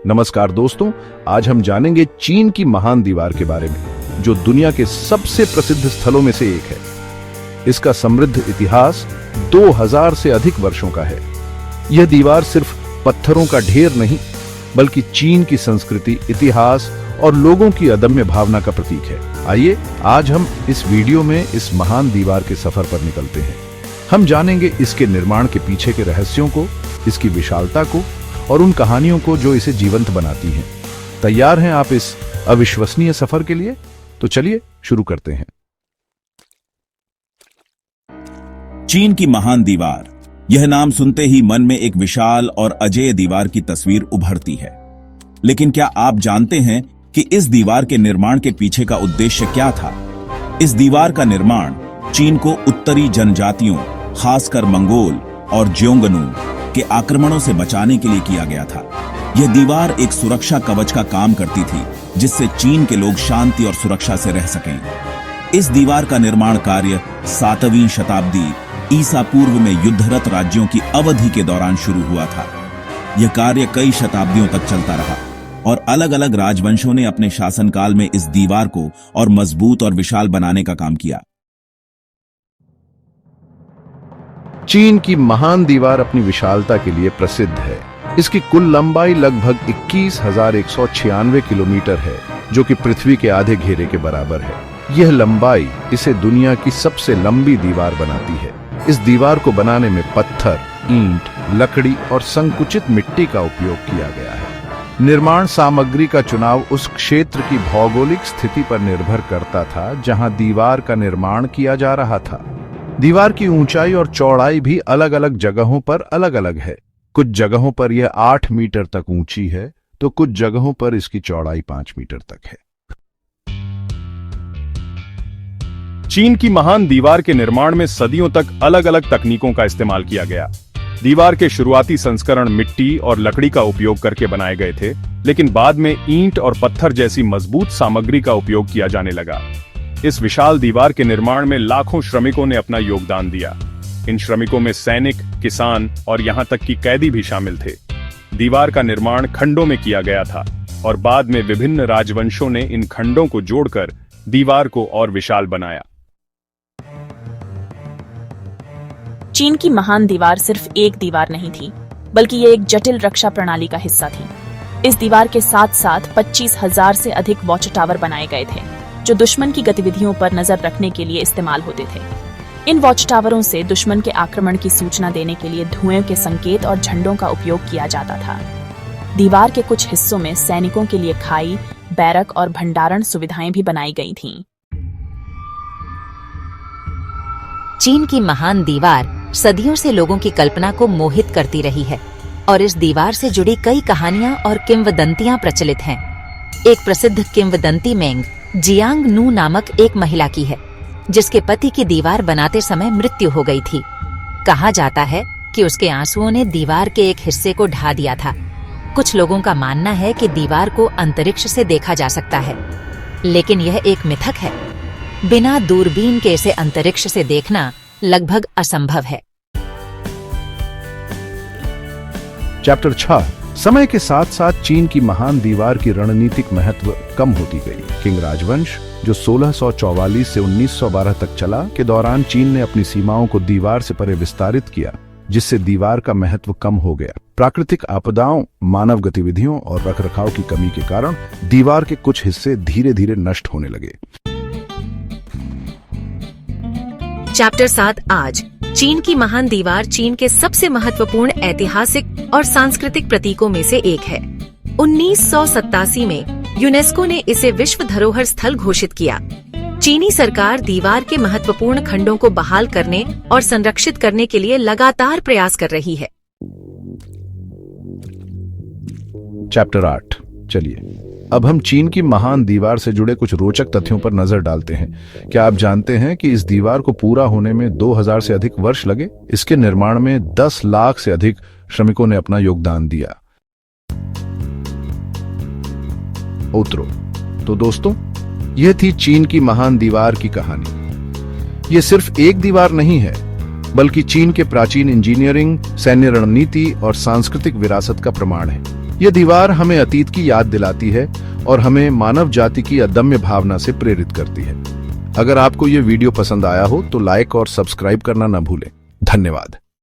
नमस्कार दोस्तों, आज हम जानेंगे चीन की महान दीवार के बारे में, जो दुनिया के सबसे प्रसिद्ध स्थलों में से एक है। इसका समृद्ध इतिहास 2000 से अधिक वर्षों का है। यह दीवार सिर्फ पत्थरों का ढेर नहीं, बल्कि चीन की संस्कृति, इतिहास और लोगों की अदम्य भावना का प्रतीक है। आइए आज हम इस वीडियो में इस महान दीवार के सफर पर निकलते हैं। हम जानेंगे इसके निर्माण के पीछे के रहस्यों को, इसकी विशालता को और उन कहानियों को जो इसे जीवंत बनाती हैं। तैयार हैं आप इस अविश्वसनीय सफर के लिए? तो चलिए शुरू करते हैं। चीन की महान दीवार, यह नाम सुनते ही मन में एक विशाल और अजेय दीवार की तस्वीर उभरती है। लेकिन क्या आप जानते हैं कि इस दीवार के निर्माण के पीछे का उद्देश्य क्या था? इस दीवार का निर्माण चीन को उत्तरी जनजातियों, खासकर मंगोल और ज्योंगनू के आक्रमणों से बचाने के लिए किया गया था। यह दीवार एक सुरक्षा कवच का काम करती थी, जिससे चीन के लोग शांति और सुरक्षा से रह सकें। इस दीवार का निर्माण कार्य 7वीं शताब्दी ईसा पूर्व में युद्धरत राज्यों की अवधि के दौरान शुरू हुआ था। यह कार्य कई शताब्दियों तक चलता रहा और अलग अलग राजवंशों ने अपने शासनकाल में इस दीवार को और मजबूत और विशाल बनाने का काम किया। चीन की महान दीवार अपनी विशालता के लिए प्रसिद्ध है। इसकी कुल लंबाई लगभग 21,196 किलोमीटर है, जो कि पृथ्वी के आधे घेरे के बराबर है। यह लंबाई इसे दुनिया की सबसे लंबी दीवार बनाती है। इस दीवार को बनाने में पत्थर, ईंट, लकड़ी और संकुचित मिट्टी का उपयोग किया गया है। निर्माण सामग्री का चुनाव उस क्षेत्र की भौगोलिक स्थिति पर निर्भर करता था जहां दीवार का निर्माण किया जा रहा था। दीवार की ऊंचाई और चौड़ाई भी अलग अलग जगहों पर अलग अलग है। कुछ जगहों पर यह 8 मीटर तक ऊंची है, तो कुछ जगहों पर इसकी चौड़ाई 5 मीटर तक है। चीन की महान दीवार के निर्माण में सदियों तक अलग अलग तकनीकों का इस्तेमाल किया गया। दीवार के शुरुआती संस्करण मिट्टी और लकड़ी का उपयोग करके बनाए गए थे, लेकिन बाद में ईंट और पत्थर जैसी मजबूत सामग्री का उपयोग किया जाने लगा। इस विशाल दीवार के निर्माण में लाखों श्रमिकों ने अपना योगदान दिया। इन श्रमिकों में सैनिक, किसान और यहां तक कि कैदी भी शामिल थे। दीवार का निर्माण खंडों में किया गया था और बाद में विभिन्न राजवंशों ने इन खंडों को जोड़कर दीवार को और विशाल बनाया। चीन की महान दीवार सिर्फ एक दीवार नहीं थी, बल्कि ये एक जटिल रक्षा प्रणाली का हिस्सा थी। इस दीवार के साथ साथ 25,000 से अधिक वॉच टावर बनाए गए थे, जो दुश्मन की गतिविधियों पर नजर रखने के लिए इस्तेमाल होते थे। इन वॉच टावरों से दुश्मन के आक्रमण की सूचना देने के लिए धुएं के संकेत और झंडों का उपयोग किया जाता था। दीवार के कुछ हिस्सों में सैनिकों के लिए खाई, बैरक और भंडारण सुविधाएं भी बनाई गई थीं। चीन की महान दीवार सदियों से लोगों की कल्पना को मोहित करती रही है और इस दीवार से जुड़ी कई कहानियां और किंवदंतियां प्रचलित हैं। एक प्रसिद्ध किंवदंती मेंग जियांग नू नामक एक महिला की है, जिसके पति की दीवार बनाते समय मृत्यु हो गई थी। कहा जाता है कि उसके आंसुओं ने दीवार के एक हिस्से को ढा दिया था। कुछ लोगों का मानना है कि दीवार को अंतरिक्ष से देखा जा सकता है, लेकिन यह एक मिथक है। बिना दूरबीन के इसे अंतरिक्ष से देखना लगभग असंभव है। चैप्टर 6। समय के साथ साथ चीन की महान दीवार की रणनीतिक महत्व कम होती गई। किंग राजवंश, जो 1644 से 1912 तक चला, के दौरान चीन ने अपनी सीमाओं को दीवार से परे विस्तारित किया, जिससे दीवार का महत्व कम हो गया। प्राकृतिक आपदाओं, मानव गतिविधियों और रखरखाव की कमी के कारण दीवार के कुछ हिस्से धीरे धीरे नष्ट होने लगे। चैप्टर 7। आज चीन की महान दीवार चीन के सबसे महत्वपूर्ण ऐतिहासिक और सांस्कृतिक प्रतीकों में से एक है। 1987 में यूनेस्को ने इसे विश्व धरोहर स्थल घोषित किया। चीनी सरकार दीवार के महत्वपूर्ण खंडों को बहाल करने और संरक्षित करने के लिए लगातार प्रयास कर रही है। चैप्टर 8। चलिए अब हम चीन की महान दीवार से जुड़े कुछ रोचक तथ्यों पर नजर डालते हैं। क्या आप जानते हैं कि इस दीवार को पूरा होने में 2000 से अधिक वर्ष लगे? इसके निर्माण में 10 लाख से अधिक श्रमिकों ने अपना योगदान दिया। उतरो। तो दोस्तों, यह थी चीन की महान दीवार की कहानी। यह सिर्फ एक दीवार नहीं है, बल्कि चीन के प्राचीन इंजीनियरिंग, सैन्य रणनीति और सांस्कृतिक विरासत का प्रमाण है। यह दीवार हमें अतीत की याद दिलाती है और हमें मानव जाति की अदम्य भावना से प्रेरित करती है। अगर आपको यह वीडियो पसंद आया हो तो लाइक और सब्सक्राइब करना न भूलें। धन्यवाद।